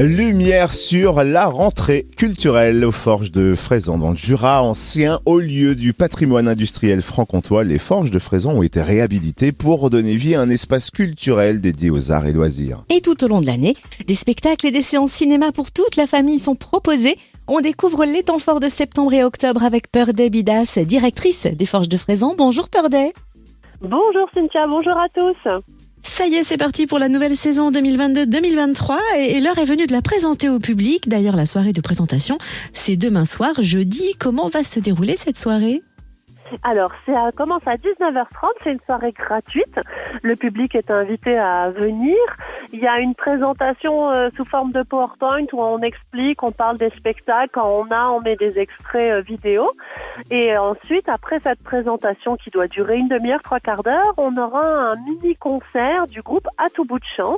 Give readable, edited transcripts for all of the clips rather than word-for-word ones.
Lumière sur la rentrée culturelle aux Forges de Fraisans dans le Jura ancien, au lieu du patrimoine industriel franc-comtois. Les Forges de Fraisans ont été réhabilitées pour redonner vie à un espace culturel dédié aux arts et loisirs. Et tout au long de l'année, des spectacles et des séances cinéma pour toute la famille sont proposés. On découvre les temps forts de septembre et octobre avec Purday Bidas, directrice des Forges de Fraisans. Bonjour Purday. Bonjour Cynthia, bonjour à tous. Ça y est, c'est parti pour la nouvelle saison 2022-2023 et l'heure est venue de la présenter au public. D'ailleurs, la soirée de présentation, c'est demain soir, jeudi. Comment va se dérouler cette soirée ? Alors, ça commence à 19h30, c'est une soirée gratuite. Le public est invité à venir. Il y a une présentation sous forme de PowerPoint où on explique, on parle des spectacles. Quand on met des extraits vidéo. Et ensuite, après cette présentation qui doit durer une demi-heure, 3/4 d'heure, on aura un mini-concert du groupe À tout bout de champ,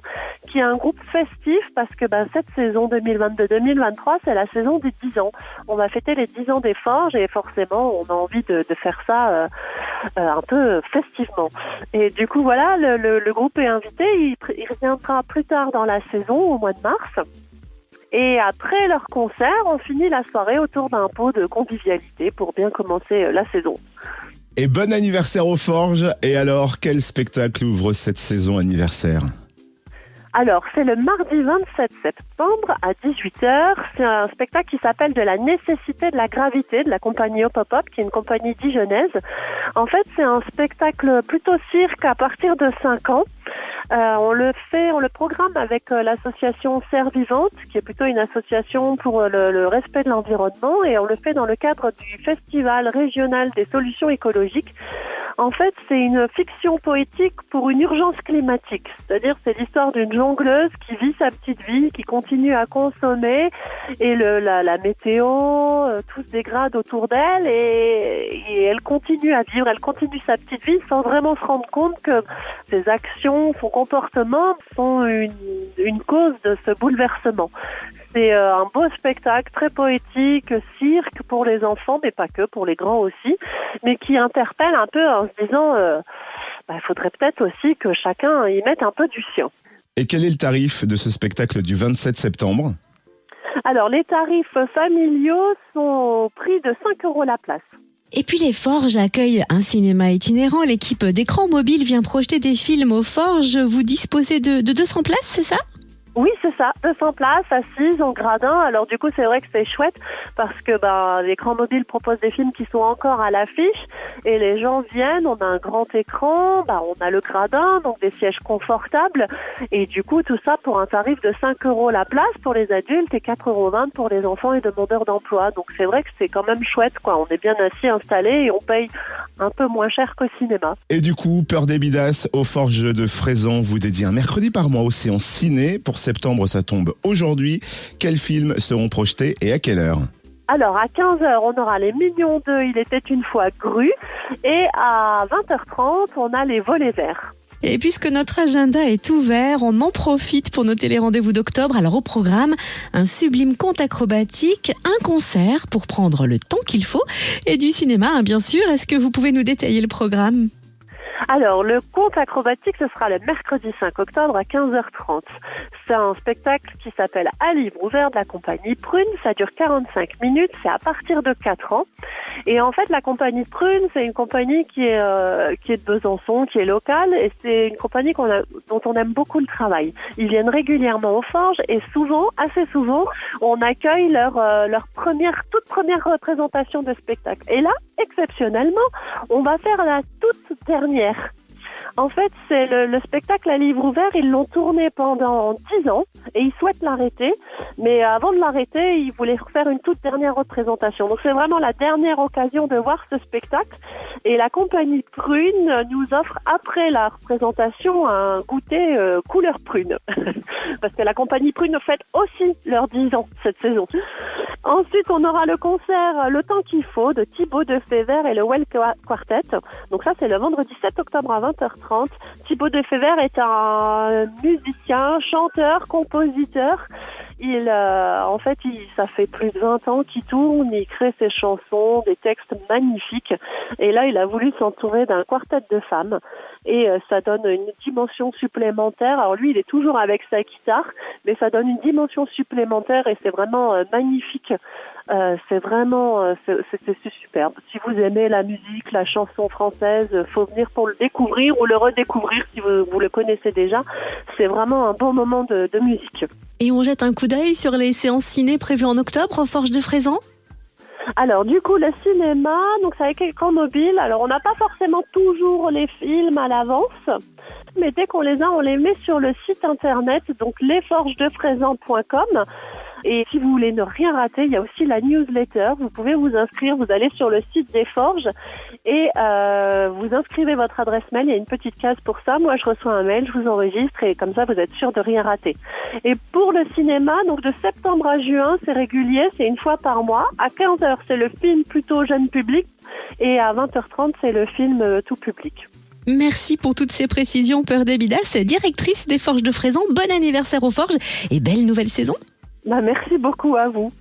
qui est un groupe festif parce que cette saison 2022-2023, c'est la saison des 10 ans. On va fêter les 10 ans des Forges et forcément, on a envie de faire ça un peu festivement. Et du coup, voilà, le groupe est invité. Il reviendra plus tard dans la saison, au mois de mars. Et après leur concert, on finit la soirée autour d'un pot de convivialité pour bien commencer la saison. Et bon anniversaire aux Forges. Et alors, quel spectacle ouvre cette saison anniversaire ? Alors, c'est le mardi 27 septembre à 18h. C'est un spectacle qui s'appelle De la nécessité de la gravité de la compagnie Hop Hop Hop, qui est une compagnie dijonnaise. En fait, c'est un spectacle plutôt cirque à partir de 5 ans. On le programme avec l'association Serre Vivante, qui est plutôt une association pour le respect de l'environnement, et on le fait dans le cadre du Festival régional des solutions écologiques. En fait, c'est une fiction poétique pour une urgence climatique. C'est-à-dire, c'est l'histoire d'une jongleuse qui vit sa petite vie, qui continue à consommer, et la météo, tout se dégrade autour d'elle, et elle continue à vivre, elle continue sa petite vie sans vraiment se rendre compte que ses actions, son comportement sont une cause de ce bouleversement. C'est un beau spectacle, très poétique, cirque pour les enfants, mais pas que, pour les grands aussi, mais qui interpelle un peu en se disant il faudrait peut-être aussi que chacun y mette un peu du sien. Et quel est le tarif de ce spectacle du 27 septembre ? Alors, les tarifs familiaux sont au prix de 5 € la place. Et puis les Forges accueillent un cinéma itinérant. L'équipe d'écran mobile vient projeter des films aux Forges. Vous disposez de 200 places, c'est ça ? Oui, c'est ça, 200 places, assises, en gradin. Alors du coup, c'est vrai que c'est chouette parce que l'écran mobile propose des films qui sont encore à l'affiche et les gens viennent, on a un grand écran, on a le gradin, donc des sièges confortables et du coup, tout ça pour un tarif de 5 € la place pour les adultes et 4,20 € pour les enfants et demandeurs d'emploi. Donc c'est vrai que c'est quand même chouette, quoi. On est bien assis, installés et on paye un peu moins cher qu'au cinéma. Et du coup, Purday Bidas aux Forges de Fraisans vous dédie un mercredi par mois aussi en ciné. Pour septembre, ça tombe aujourd'hui. Quels films seront projetés et à quelle heure ? Alors, à 15h, on aura Les Mignons 2, Il était une fois Gru. Et à 20h30, on a Les Volets Verts. Et puisque notre agenda est ouvert, on en profite pour noter les rendez-vous d'octobre. Alors au programme, un sublime conte acrobatique, un concert pour prendre le temps qu'il faut et du cinéma, bien sûr. Est-ce que vous pouvez nous détailler le programme ? Alors, le conte acrobatique, ce sera le mercredi 5 octobre à 15h30. C'est un spectacle qui s'appelle À livre ouvert de la compagnie Prune. Ça dure 45 minutes, c'est à partir de 4 ans. Et en fait, la compagnie Prune, c'est une compagnie qui est de Besançon, qui est locale, et c'est une compagnie dont on aime beaucoup le travail. Ils viennent régulièrement aux Forges et assez souvent, on accueille leur toute première représentation de spectacle. Et là, exceptionnellement, on va faire la toute dernière. En fait, c'est le spectacle à livre ouvert, ils l'ont tourné pendant 10 ans et ils souhaitent l'arrêter. Mais avant de l'arrêter, ils voulaient faire une toute dernière représentation. Donc c'est vraiment la dernière occasion de voir ce spectacle. Et la compagnie Prune nous offre, après la représentation, un goûter couleur prune. Parce que la compagnie Prune fête aussi leurs 10 ans cette saison. Ensuite, on aura le concert Le temps qu'il faut de Thibaut de Févert et le Well Quartet. Donc ça, c'est le vendredi 7 octobre à 20h30. Thibaut de Févert est un musicien, chanteur, compositeur. Ça fait plus de 20 ans qu'il tourne, il crée ses chansons, des textes magnifiques. Et là, il a voulu s'entourer d'un quartet de femmes. Et ça donne une dimension supplémentaire. Alors lui, il est toujours avec sa guitare, mais ça donne une dimension supplémentaire et c'est vraiment magnifique. C'est superbe. Si vous aimez la musique, la chanson française, faut venir pour le découvrir ou le redécouvrir si vous le connaissez déjà. C'est vraiment un bon moment de musique. Et on jette un coup d'œil sur les séances ciné prévues en octobre aux Forges de Fraison ? Alors du coup, le cinéma, donc c'est avec écran mobile. Alors on n'a pas forcément toujours les films à l'avance, mais dès qu'on les a, on les met sur le site internet, donc lesforgesdefraisan.com. Et si vous voulez ne rien rater, il y a aussi la newsletter. Vous pouvez vous inscrire, vous allez sur le site des Forges et vous inscrivez votre adresse mail. Il y a une petite case pour ça. Moi, je reçois un mail, je vous enregistre et comme ça, vous êtes sûr de rien rater. Et pour le cinéma, donc de septembre à juin, c'est régulier, c'est une fois par mois. À 15h, c'est le film plutôt jeune public et à 20h30, c'est le film tout public. Merci pour toutes ces précisions, Peur Bidas, directrice des Forges de Fraison. Bon anniversaire aux Forges et belle nouvelle saison. Merci beaucoup à vous.